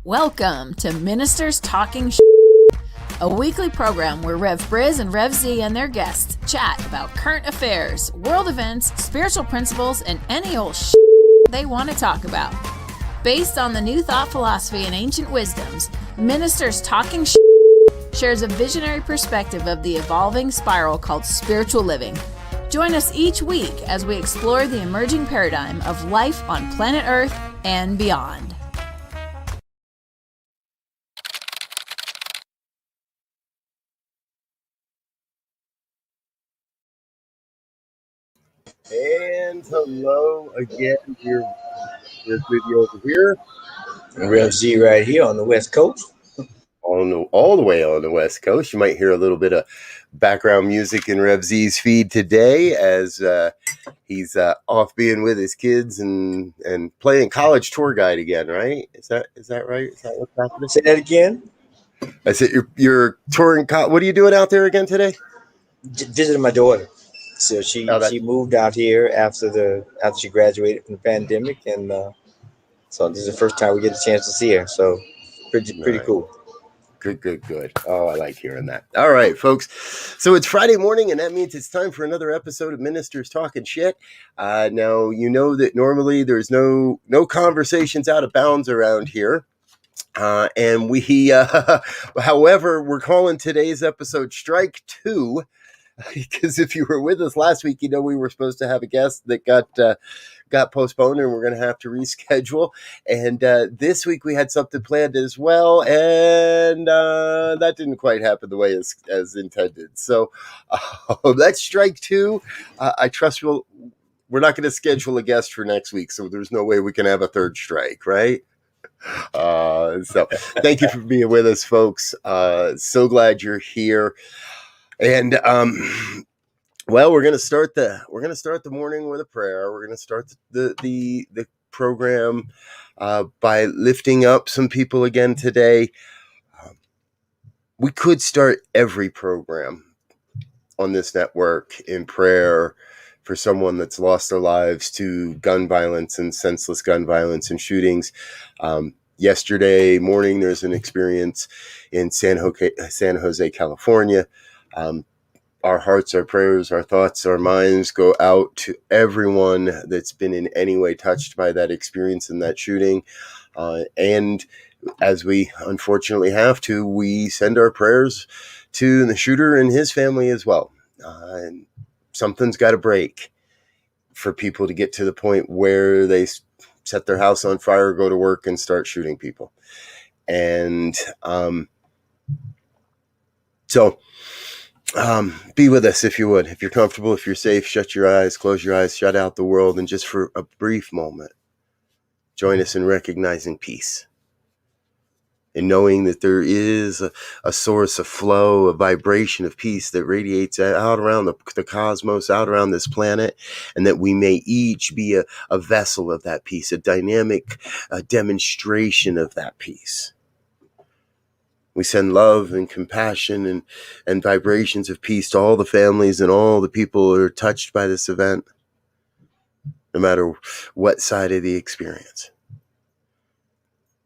Welcome to Ministers Talking a weekly program where Rev Briz and Rev Z and their guests chat about current affairs, world events, spiritual principles, and any old they want to talk about. Based on the New Thought philosophy and ancient wisdoms, Ministers Talking shares a visionary perspective of the evolving spiral called spiritual living. Join us each week as we explore the emerging paradigm of life on planet Earth and beyond. And hello again, your video over here. Rev Z right here on the West Coast. All the way on the West Coast. You might hear a little bit of background music in Rev Z's feed today as he's off being with his kids and playing college tour guide again, right? Is that right? Is that what's happening? Say that again. I said you're touring. What are you doing out there again today? Visiting my daughter. So she moved out here after she graduated from the pandemic, and so this is the first time we get a chance to see her. So pretty cool. Good. Oh, I like hearing that. All right, folks. So it's Friday morning, and that means it's time for another episode of Ministers Talking Shit. Now, you know that normally there's no conversations out of bounds around here. And we, however, we're calling today's episode Strike 2. Because if you were with us last week, you know we were supposed to have a guest that got postponed, and we're going to have to reschedule. And this week we had something planned as well, and that didn't quite happen the way as intended. So that's Strike 2. I trust we're not going to schedule a guest for next week, so there's no way we can have a third strike, right? So thank you for being with us, folks. So glad you're here. And well, we're gonna start the morning with a prayer. We're gonna start the program by lifting up some people again today. We could start every program on this network in prayer for someone that's lost their lives to gun violence and senseless gun violence and shootings. Yesterday morning, there's an experience in San Jose, California. Our hearts, our prayers, our thoughts, our minds go out to everyone that's been in any way touched by that experience and that shooting. And as we unfortunately have to, we send our prayers to the shooter and his family as well. And something's got to break for people to get to the point where they set their house on fire, go to work, and start shooting people. And so be with us if you would. If you're comfortable, if you're safe, shut your eyes, close your eyes, shut out the world, and just for a brief moment, join us in recognizing peace. And knowing that there is a source, a flow, a vibration of peace that radiates out around the cosmos, out around this planet, and that we may each be a vessel of that peace, a dynamic demonstration of that peace. We send love and compassion and vibrations of peace to all the families and all the people who are touched by this event, no matter what side of the experience.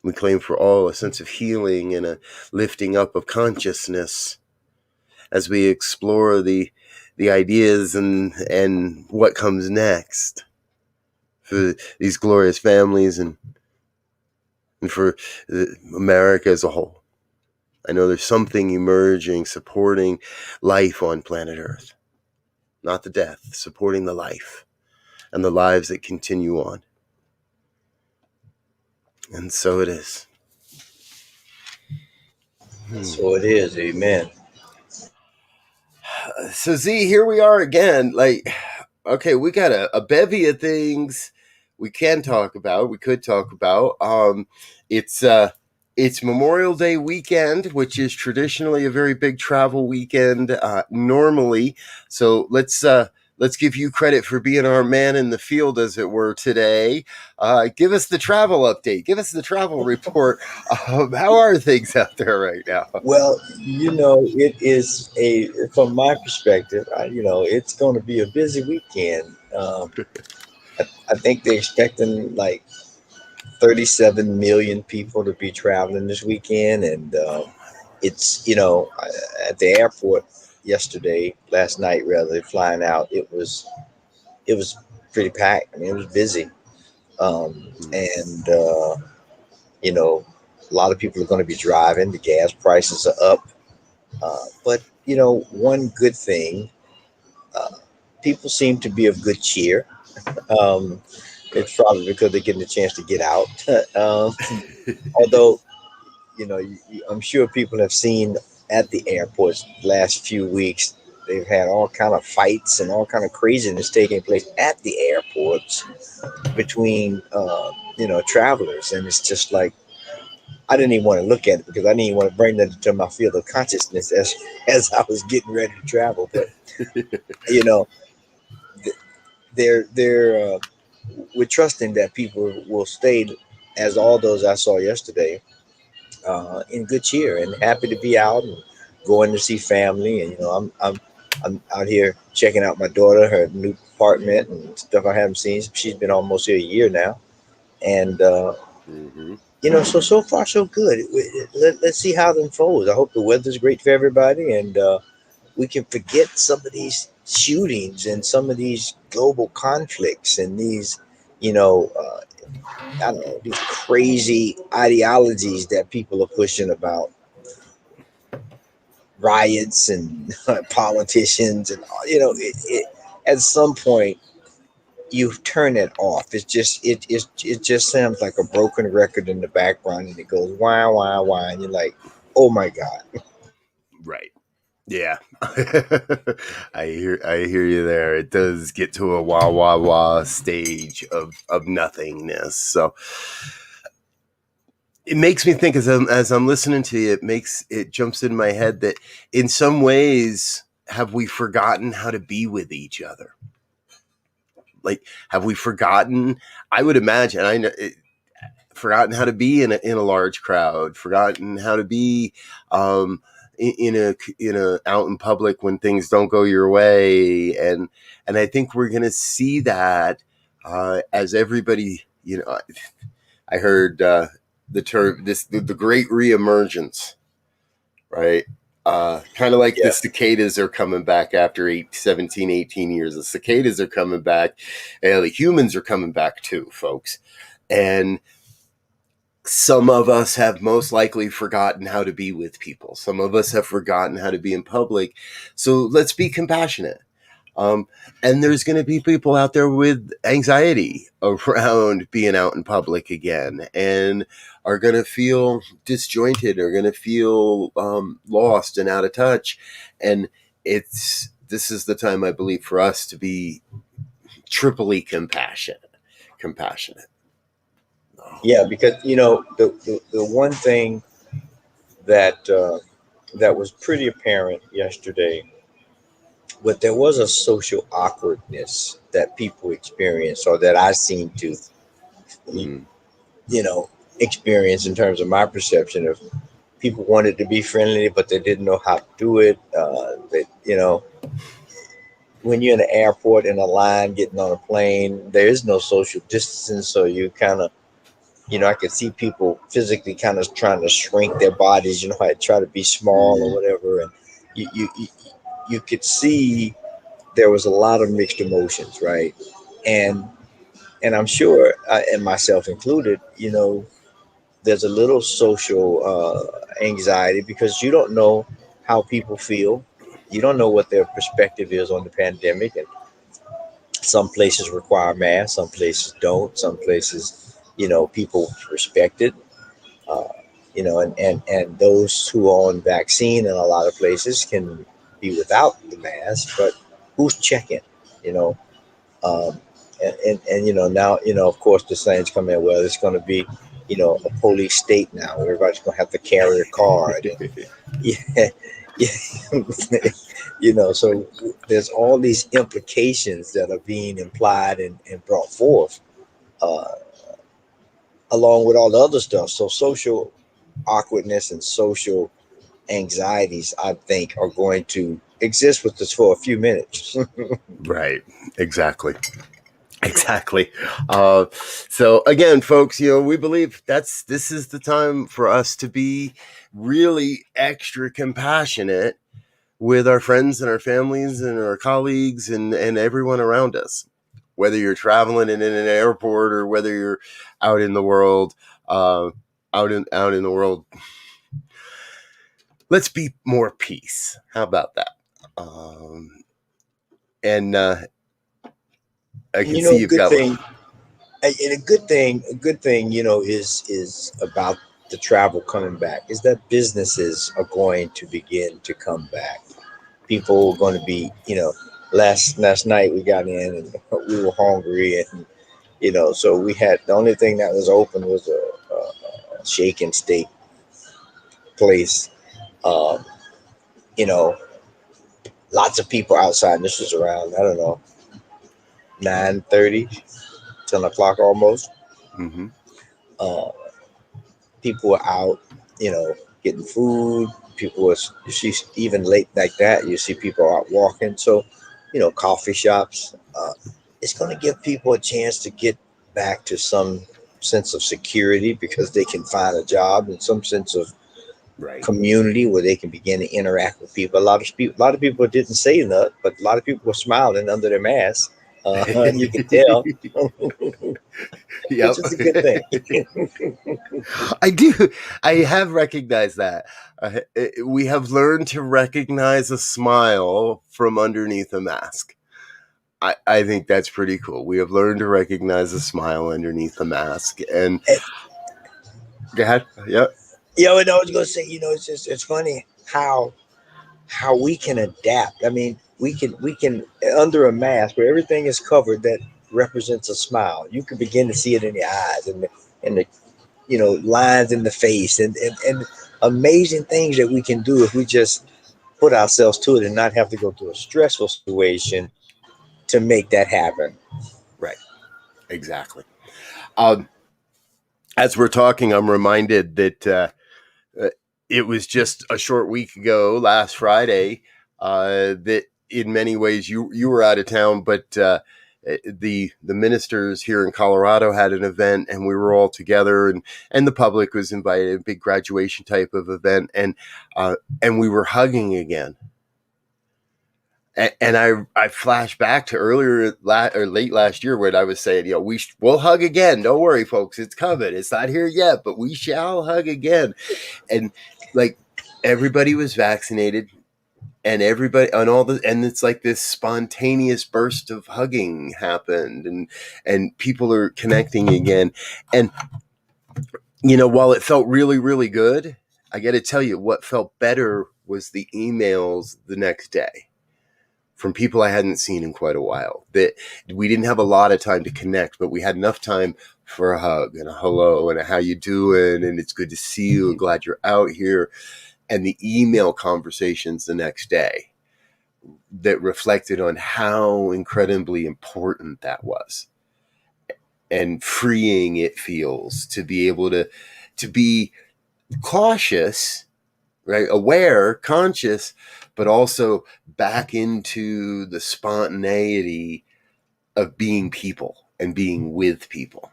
We claim for all a sense of healing and a lifting up of consciousness as we explore the ideas and what comes next for these glorious families and for America as a whole. I know there's something emerging, supporting life on planet Earth. Not the death, supporting the life and the lives that continue on. And so it is. So it is. Amen. So Z, here we are again. Okay, we got a bevy of things we can talk about. We could talk about. It's Memorial Day weekend, which is traditionally a very big travel weekend normally. So let's give you credit for being our man in the field, as it were, today. Give us the travel update. Give us the travel report. How are things out there right now? Well, it is from my perspective, it's going to be a busy weekend. I think they're expecting like 37 million people to be traveling this weekend, and it's at the airport last night rather, flying out, it was pretty packed. I mean, it was busy, and a lot of people are going to be driving. The gas prices are up, but one good thing, uh, people seem to be of good cheer. Um, it's probably because they're getting a chance to get out. Although I'm sure people have seen at the airports the last few weeks. They've had all kind of fights and all kind of craziness taking place at the airports between travelers, and it's just like I didn't even want to look at it because I didn't even want to bring that to my field of consciousness as I was getting ready to travel. But you know, th- they're we're trusting that people will stay, as all those I saw yesterday, in good cheer and happy to be out and going to see family. And I'm out here checking out my daughter, her new apartment and stuff I haven't seen. She's been almost here a year now, and Mm-hmm. so far so good. Let's see how it unfolds. I hope the weather's great for everybody, and we can forget some of these shootings and some of these global conflicts and these, I don't know, these crazy ideologies that people are pushing about riots and politicians, and at some point you turn it off. It just sounds like a broken record in the background, and it goes wah, and you're like, oh my god. Right. Yeah. I hear you there. It does get to a wah wah wah stage of nothingness. So it makes me think as I'm listening to you, it jumps in my head that in some ways have we forgotten how to be with each other? Like, have we forgotten? I would imagine forgotten how to be in a large crowd, forgotten how to be in a out in public when things don't go your way, and I think we're gonna see that as everybody. I heard the term the great reemergence, right? Kind of like the Yeah. cicadas are coming back after 17, 18 years. The cicadas are coming back, and the humans are coming back too, folks. And some of us have most likely forgotten how to be with people. Some of us have forgotten how to be in public. So let's be compassionate. And there's going to be people out there with anxiety around being out in public again, and are going to feel disjointed, are going to feel lost and out of touch. And this is the time, I believe, for us to be triply compassionate. Yeah, because the one thing that that was pretty apparent yesterday, but there was a social awkwardness that people experience, or that I seem to, Mm. you know, experience in terms of my perception of people wanted to be friendly, but they didn't know how to do it. When you're in an airport in a line getting on a plane, there is no social distancing, so you kind of, I could see people physically kind of trying to shrink their bodies, I try to be small or whatever, and you you you, you could see there was a lot of mixed emotions, right? And I'm sure, and myself included, there's a little social anxiety because you don't know how people feel. You don't know what their perspective is on the pandemic, and some places require masks, some places don't, some places, people respect it. Uh, and those who are on vaccine in a lot of places can be without the mask, but who's checking? You know, um, and now, of course the saying's come in, well, it's going to be, a police state now. Everybody's going to have to carry a card, and yeah, yeah. So there's all these implications that are being implied and brought forth, uh, along with all the other stuff. So social awkwardness and social anxieties, I think, are going to exist with us for a few minutes. Right. Exactly. Exactly. So again, folks, we believe this is the time for us to be really extra compassionate with our friends and our families and our colleagues and everyone around us. Whether you're traveling in an airport or whether you're out in the world, out in the world, let's be more peace. How about that? And I can see you've Good got one. thing. And a good thing, is about the travel coming back is that businesses are going to begin to come back. People are going to be, last night we got in and we were hungry, and so we had the only thing that was open was a shake and steak place. Um, you know, Lots of people outside. And this was around, I don't know, 9:30, 10 o'clock almost. Mm-hmm. Uh, People were out, getting food. People were, you see, even late like that, you see people out walking. So, coffee shops. It's going to give people a chance to get back to some sense of security because they can find a job and some sense of Right. community where they can begin to interact with people. A lot of people didn't say that, but a lot of people were smiling under their masks. You can tell, Yep. which is a good thing. I do. I have recognized that. We have learned to recognize a smile from underneath a mask. I think that's pretty cool. We have learned to recognize a smile underneath a mask. And go ahead. Yep. Yeah, and I was going to say, it's funny how we can adapt. I mean, we can under a mask where everything is covered that represents a smile. You can begin to see it in the eyes and the lines in the face and amazing things that we can do if we just put ourselves to it and not have to go through a stressful situation to make that happen. Right. Exactly. Um, as we're talking, I'm reminded that it was just a short week ago, last Friday, that in many ways you were out of town, but the ministers here in Colorado had an event, and we were all together, and the public was invited, a big graduation type of event, and we were hugging again. And I flash back to earlier or late last year when I was saying, we'll hug again. Don't worry, folks, it's coming. It's not here yet, but we shall hug again. And like everybody was vaccinated, and everybody and it's like this spontaneous burst of hugging happened, and people are connecting again. And while it felt really, really good, I got to tell you, what felt better was the emails the next day from people I hadn't seen in quite a while. That we didn't have a lot of time to connect, but we had enough time for a hug and a hello and a how you doing, and it's good to see you and glad you're out here. And the email conversations the next day that reflected on how incredibly important that was and freeing it feels to be able to be cautious, right? Aware, conscious, but also back into the spontaneity of being people and being with people.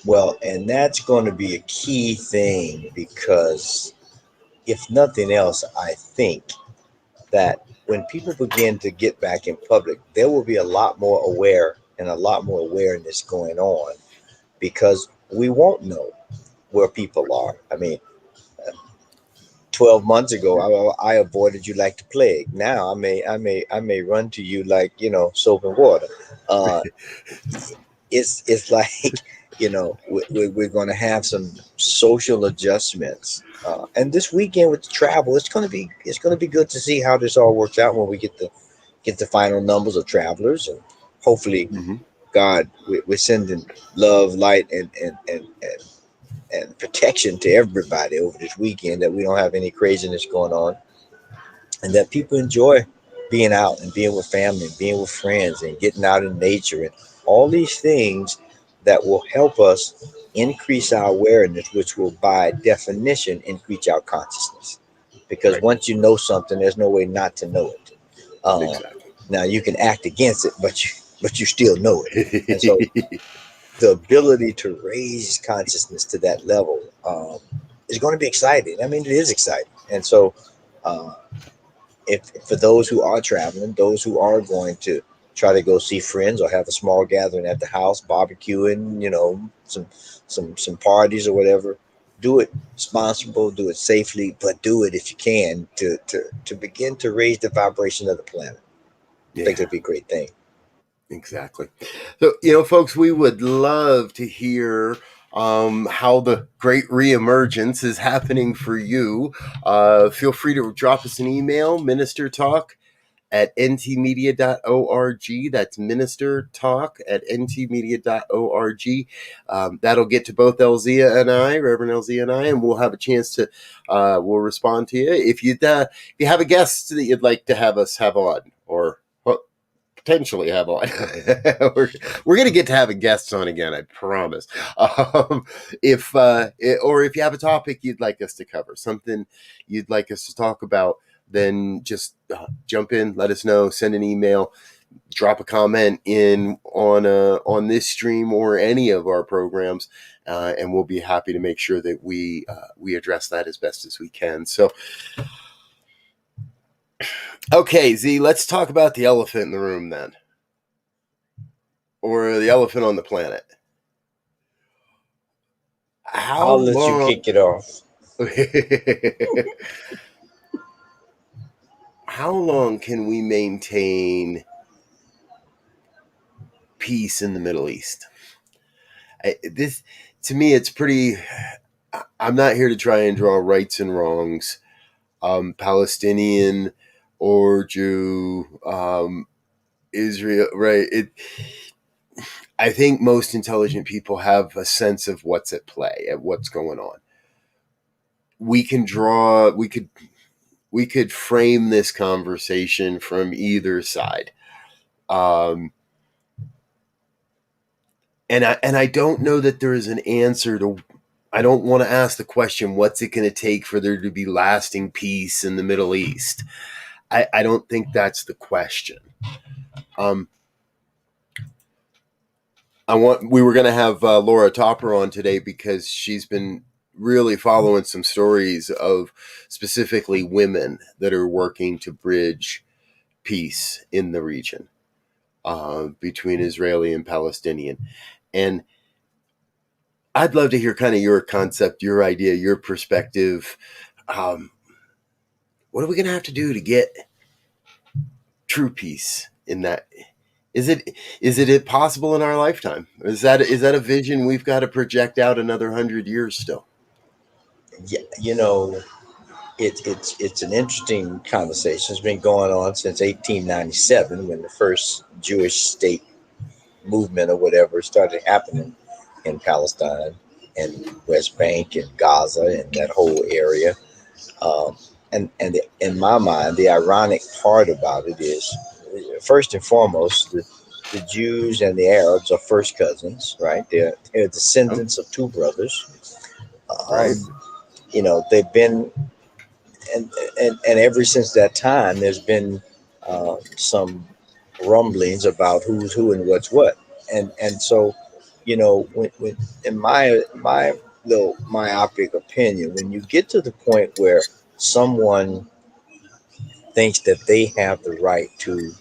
Well, and that's going to be a key thing because if nothing else, I think that when people begin to get back in public, there will be a lot more aware and a lot more awareness going on because we won't know where people are. I mean, 12 months ago, I avoided you like the plague. Now I may run to you like, soap and water. Uh, it's like, we're going to have some social adjustments. And this weekend with the travel, it's going to be good to see how this all works out when we get the final numbers of travelers, and hopefully, God, we're sending love, light, and protection to everybody over this weekend, that we don't have any craziness going on, and that people enjoy being out and being with family, and being with friends, and getting out in nature, and all these things that will help us increase our awareness, which will, by definition, increase our consciousness. Because once you know something, there's no way not to know it. Exactly. Now you can act against it, but but you still know it. And so the ability to raise consciousness to that level is going to be exciting. I mean, it is exciting. And so uh, if for those who are traveling, those who are going to try to go see friends or have a small gathering at the house, barbecuing, some parties or whatever, do it responsible, do it safely, but do it if you can to begin to raise the vibration of the planet. I think it'd be a great thing. Exactly. So, folks, we would love to hear how the great reemergence is happening for you. Feel free to drop us an email, ministertalk@ntmedia.org. That's ministertalk@ntmedia.org. That'll get to both Elzia and I, Reverend Elzia and I, and we'll have a chance to, we'll respond to you. If you have a guest that you'd like to have us have on, or potentially have on. we're going to get to having guests on again, I promise. If you have a topic you'd like us to cover, something you'd like us to talk about, then just jump in, let us know, send an email, drop a comment on this stream or any of our programs, and we'll be happy to make sure that we address that as best as we can. So, okay, Z, let's talk about the elephant in the room then. Or the elephant on the planet. I'll let you kick it off. How long can we maintain peace in the Middle East? This, to me, it's pretty... I'm not here to try and draw rights and wrongs, Palestinian or Jew, Israel, right? I think most intelligent people have a sense of what's at play, at what's going on. We could frame this conversation from either side. And I don't know that there is an answer to... I don't want to ask the question, what's it going to take for there to be lasting peace in the Middle East? I don't think that's the question. We were going to have Laura Topper on today because she's been really following some stories of specifically women that are working to bridge peace in the region between Israeli and Palestinian. And I'd love to hear kind of your concept, your idea, your perspective. What are we going to have to do to get true peace in that? Is it possible in our lifetime? Is that a vision we've got to project out another 100 years still? Yeah, it's an interesting conversation. It's been going on since 1897 when the first Jewish state movement or whatever started happening in Palestine and West Bank and Gaza and that whole area. In my mind, the ironic part about it is, first and foremost, the Jews and the Arabs are first cousins, right? They're descendants of two brothers. Right. They've been, and ever since that time, there's been some rumblings about who's who and what's what, and so, when in my little myopic opinion, when you get to the point where someone thinks that they have the right to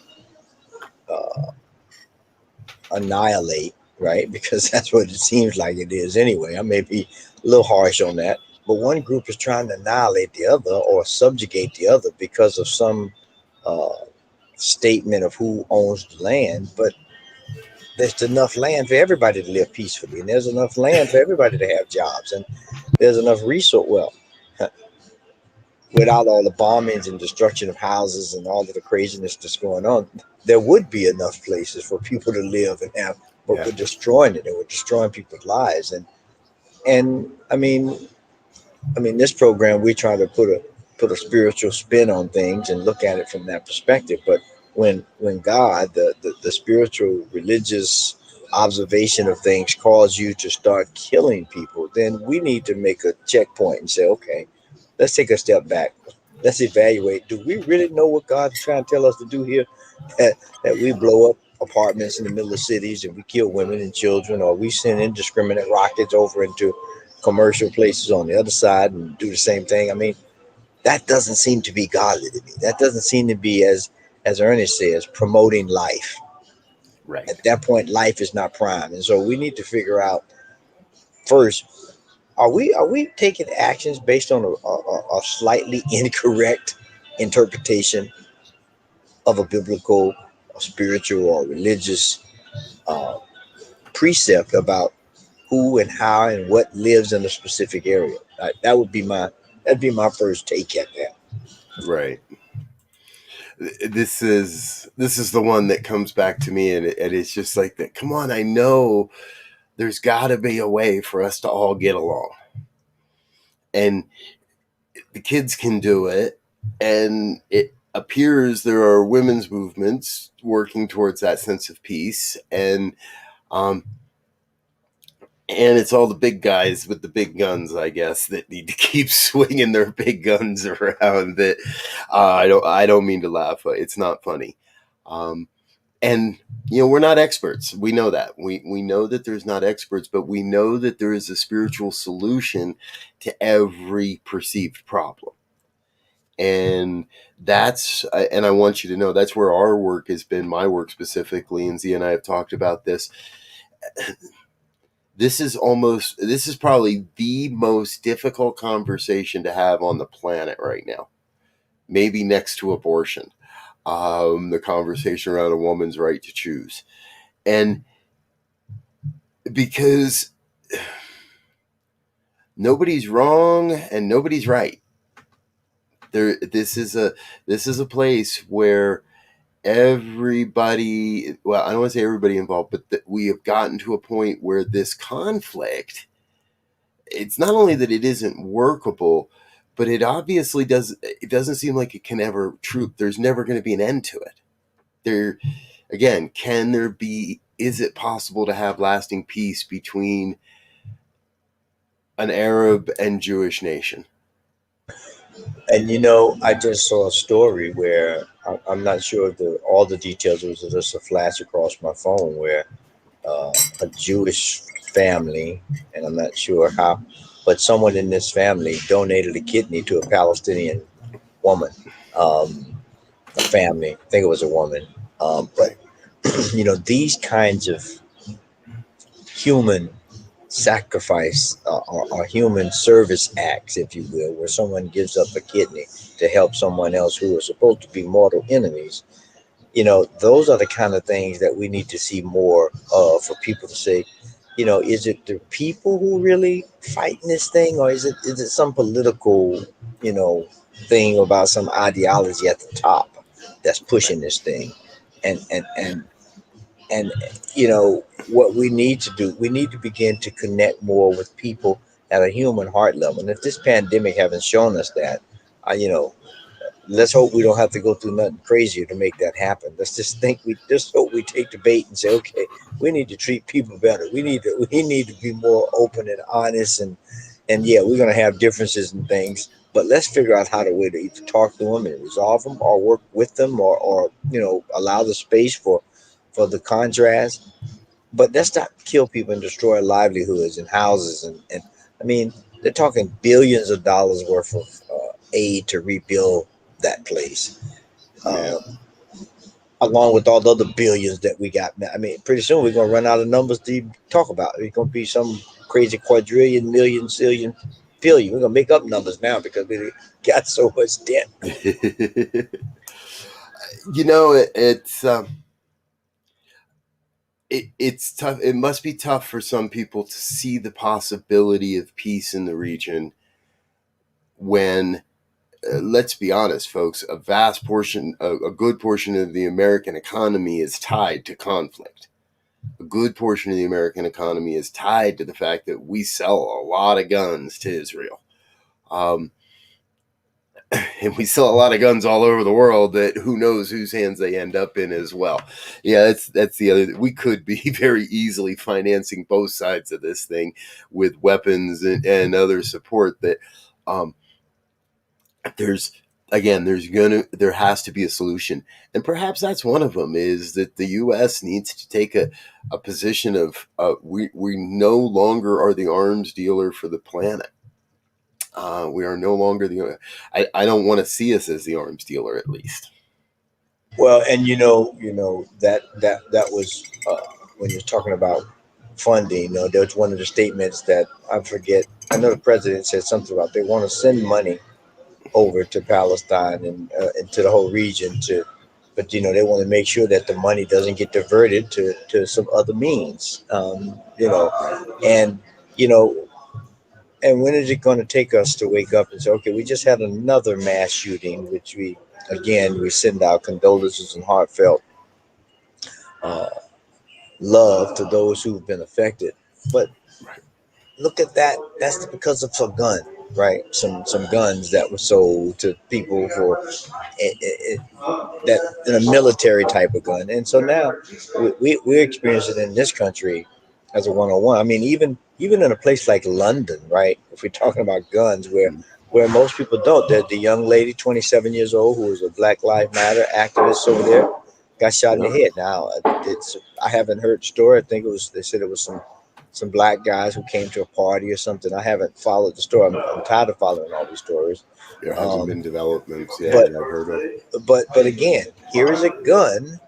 annihilate, right? Because that's what it seems like it is anyway. I may be a little harsh on that, but one group is trying to annihilate the other or subjugate the other because of some statement of who owns the land. But there's enough land for everybody to live peacefully, and there's enough land for everybody to have jobs, and there's enough resource. Well, without all the bombings and destruction of houses and all of the craziness that's going on, there would be enough places for people to live and have, but we're destroying it, and we're destroying people's lives. And I mean, this program, we try to put a spiritual spin on things and look at it from that perspective. But when God, the spiritual religious observation of things calls you to start killing people, then we need to make a checkpoint and say, okay, let's take a step back. Let's evaluate. Do we really know what God's trying to tell us to do here? That we blow up apartments in the middle of cities and we kill women and children, or we send indiscriminate rockets over into commercial places on the other side and do the same thing. I mean, that doesn't seem to be godly to me. That doesn't seem to be, as Ernest says, promoting life. Right. At that point, life is not prime, and so we need to figure out first: are we taking actions based on a slightly incorrect interpretation of a biblical, or spiritual, or religious uh, precept about who and how and what lives in a specific area? That'd be my first take at that. Right. This is the one that comes back to me, and it's just like that. Come on, I know there's got to be a way for us to all get along, and the kids can do it, and it appears there are women's movements working towards that sense of peace, um, and it's all the big guys with the big guns, I guess, that need to keep swinging their big guns around. That I don't mean to laugh. It's not funny. And we're not experts. We know that. We know that there's not experts, but we know that there is a spiritual solution to every perceived problem. And and I want you to know that's where our work has been, my work specifically, and Z and I have talked about this. This is probably the most difficult conversation to have on the planet right now. Maybe next to abortion. The conversation around a woman's right to choose. And because nobody's wrong and nobody's right. This is a place where everybody, well, I don't want to say everybody involved, but that we have gotten to a point where this conflict, it's not only that it isn't workable, but it obviously doesn't seem like it can ever there's never going to be an end to it. Again, is it possible to have lasting peace between an Arab and Jewish nation? And I just saw a story where I'm not sure of all the details. It was just a flash across my phone where a Jewish family, and I'm not sure how, but someone in this family donated a kidney to a Palestinian woman, a family. I think it was a woman. But Right. these kinds of human sacrifice or human service acts, if you will, where someone gives up a kidney to help someone else who are supposed to be mortal enemies. Those are the kind of things that we need to see more of, for people to say, is it the people who really fighting this thing, or is it some political, thing about some ideology at the top that's pushing this thing? And what we need to do, we need to begin to connect more with people at a human heart level. And if this pandemic haven't shown us that, let's hope we don't have to go through nothing crazier to make that happen. Let's just hope we take the bait and say, okay, we need to treat people better. We need to be more open and honest, and yeah, we're gonna have differences and things, but let's figure out how to either talk to them and resolve them, or work with them, or allow the space for the contrast. But let's not kill people and destroy livelihoods and houses, and I mean, they're talking billions of dollars worth of aid to rebuild that place, Yeah. along with all the other billions that we got. I mean, pretty soon we're gonna run out of numbers to even talk about. It's gonna be some crazy quadrillion, million, zillion, billion. We're gonna make up numbers now because we got so much debt. It's tough. It must be tough for some people to see the possibility of peace in the region when, let's be honest, folks, a good portion of the American economy is tied to conflict. A good portion of the American economy is tied to the fact that we sell a lot of guns to Israel. And we sell a lot of guns all over the world that who knows whose hands they end up in as well. Yeah, that's the other. We could be very easily financing both sides of this thing with weapons and other support. That there's again, there has to be a solution, and perhaps that's one of them, is that the U.S. needs to take a position of we no longer are the arms dealer for the planet. We are no longer I don't want to see us as the arms dealer, at least. Well, and that was when you're talking about funding. There was one of the statements that I forget. I know the president said something about they want to send money over to Palestine and to the whole region but they want to make sure that the money doesn't get diverted to some other means. And you know, and when is it going to take us to wake up and say, okay, we just had another mass shooting, which we send our condolences and heartfelt uh, love to those who've been affected. But look at that. That's because of some gun, right? Some guns that were sold to people for that in a military type of gun. And so now we're experiencing it in this country as a 101. I mean, even in a place like London, right? If we're talking about guns, where most people don't. The young lady, 27 years old, who was a Black Lives Matter activist over there, got shot in the head. Now, I haven't heard the story. I think they said it was some black guys who came to a party or something. I haven't followed the story. I'm tired of following all these stories. There hasn't been developments yet. But I've heard of. But again, here is a gun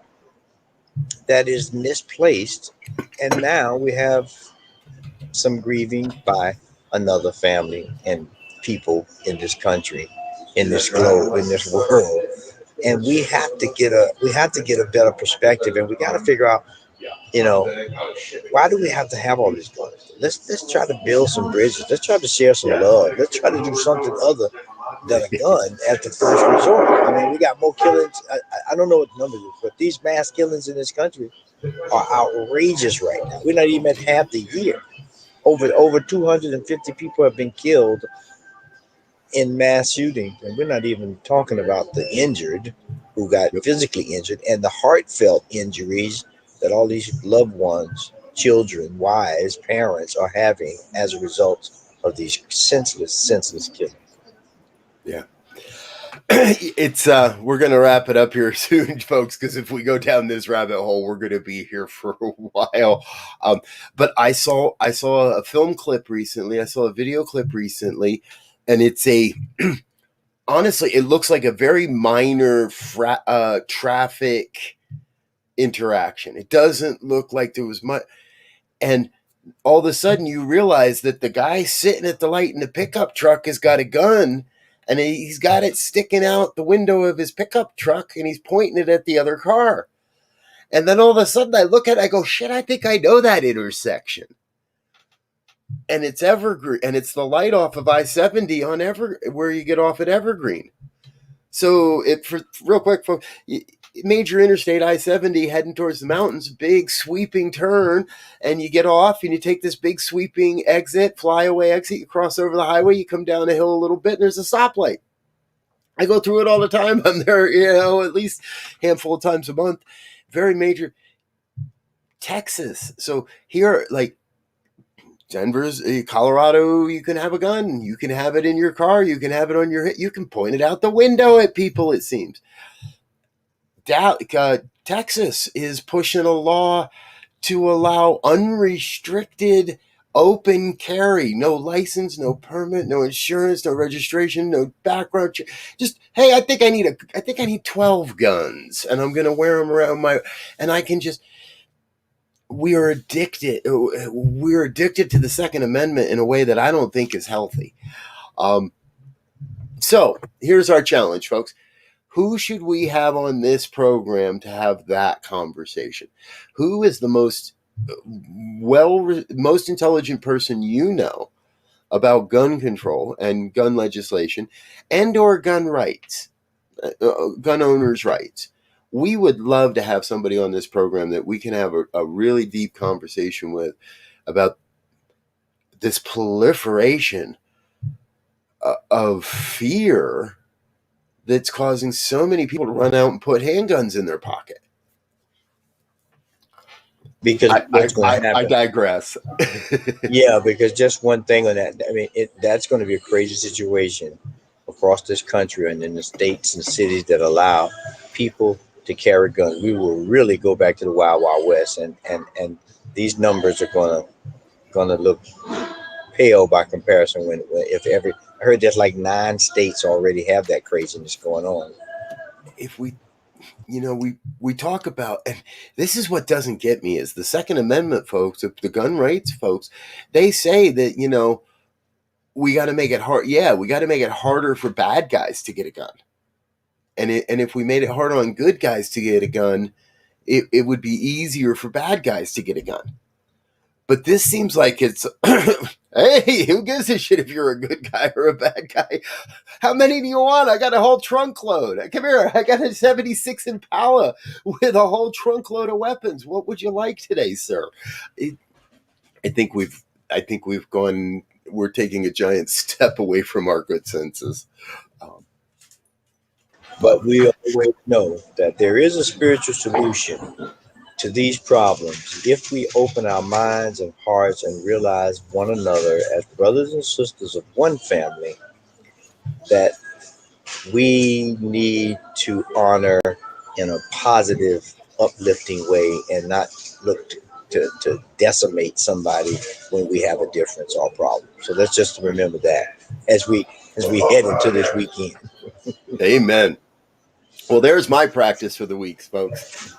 that is misplaced, and now we have some grieving by another family and people in this country, in this globe, in this world. And we have to get a better perspective, and we got to figure out, why do we have to have all these guns? Let's try to build some bridges. Let's try to share some love. Let's try to do something other than a gun at the first resort. I mean, we got more killings. I don't know what the numbers is, but these mass killings in this country are outrageous right now. We're not even at half the year. Over 250 people have been killed in mass shootings, and we're not even talking about the injured who got physically injured and the heartfelt injuries that all these loved ones, children, wives, parents are having as a result of these senseless killings. Yeah. It's we're gonna wrap it up here soon, folks, because if we go down this rabbit hole, we're gonna be here for a while. But I saw a film clip recently. I saw a video clip recently, and it's honestly, it looks like a very minor traffic interaction. It doesn't look like there was much, and all of a sudden you realize that the guy sitting at the light in the pickup truck has got a gun, and he's got it sticking out the window of his pickup truck, and he's pointing it at the other car. And then all of a sudden I look at it, I go, shit, I think I know that intersection. And it's Evergreen, and it's the light off of I-70 on where you get off at Evergreen. So real quick, folks, major interstate I-70 heading towards the mountains, big sweeping turn, and you get off and you take this big sweeping exit, flyaway exit, you cross over the highway, you come down the hill a little bit, and there's a stoplight. I go through it all the time. I'm there, at least a handful of times a month. Very major. Texas. So here, like Denver's, Colorado, you can have a gun. You can have it in your car. You can have it on your hip. You can point it out the window at people, it seems. Texas is pushing a law to allow unrestricted open carry, no license, no permit, no insurance, no registration, no background check. Just, hey, I think I need 12 guns, and I'm going to wear them around and I can just. We're addicted to the Second Amendment in a way that I don't think is healthy. So here's our challenge, folks. Who should we have on this program to have that conversation? Who is the most intelligent person you know about gun control and gun legislation and or gun rights, gun owners' rights? We would love to have somebody on this program that we can have a really deep conversation with about this proliferation of fear that's causing so many people to run out and put handguns in their pocket. Because I digress. Yeah, because just one thing on that. I mean, that's going to be a crazy situation across this country and in the states and cities that allow people to carry guns, we will really go back to the Wild Wild West, and these numbers are gonna look pale by comparison when if every I heard there's like 9 states already have that craziness going on. If we we talk about, and this is what doesn't get me, is the Second Amendment folks, the gun rights folks, they say that, we got to make it hard. Yeah, we got to make it harder for bad guys to get a gun. And if we made it hard on good guys to get a gun, it would be easier for bad guys to get a gun. But this seems like it's, hey, who gives a shit if you're a good guy or a bad guy? How many do you want? I got a whole trunk load. Come here. I got a 76 Impala with a whole trunk load of weapons. What would you like today, sir? I think we're taking a giant step away from our good senses. But we always know that there is a spiritual solution to these problems if we open our minds and hearts and realize one another as brothers and sisters of one family, that we need to honor in a positive, uplifting way and not look to decimate somebody when we have a difference or problem. So let's just remember that as we head into this weekend. Amen. Well, there's my practice for the week, folks.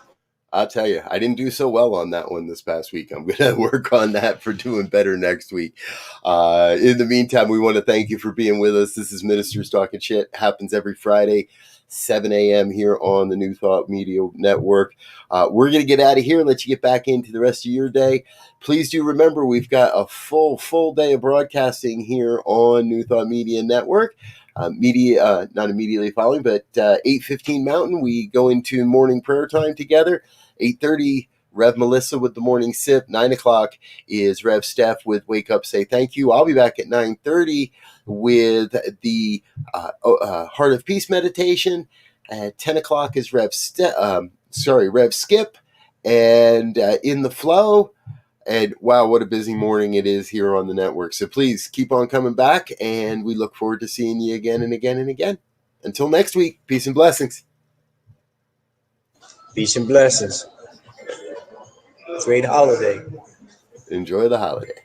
I'll tell you, I didn't do so well on that one this past week. I'm going to work on that for doing better next week. In the meantime, we want to thank you for being with us. This is Ministers Talking Shit. It happens every Friday, 7 a.m. here on the New Thought Media Network. We're going to get out of here and let you get back into the rest of your day. Please do remember, we've got a full day of broadcasting here on New Thought Media Network. Not immediately following, but 8:15 Mountain, we go into morning prayer time together. 8:30, Rev Melissa with the morning sip. 9 o'clock is Rev Steph with Wake Up, Say Thank You. I'll be back at 9:30 with the Heart of Peace meditation. At 10 o'clock is Rev Skip, and In the Flow. And wow, what a busy morning it is here on the network. So please keep on coming back, and we look forward to seeing you again and again and again. Until next week, peace and blessings. Peace and blessings. Great holiday. Enjoy the holiday.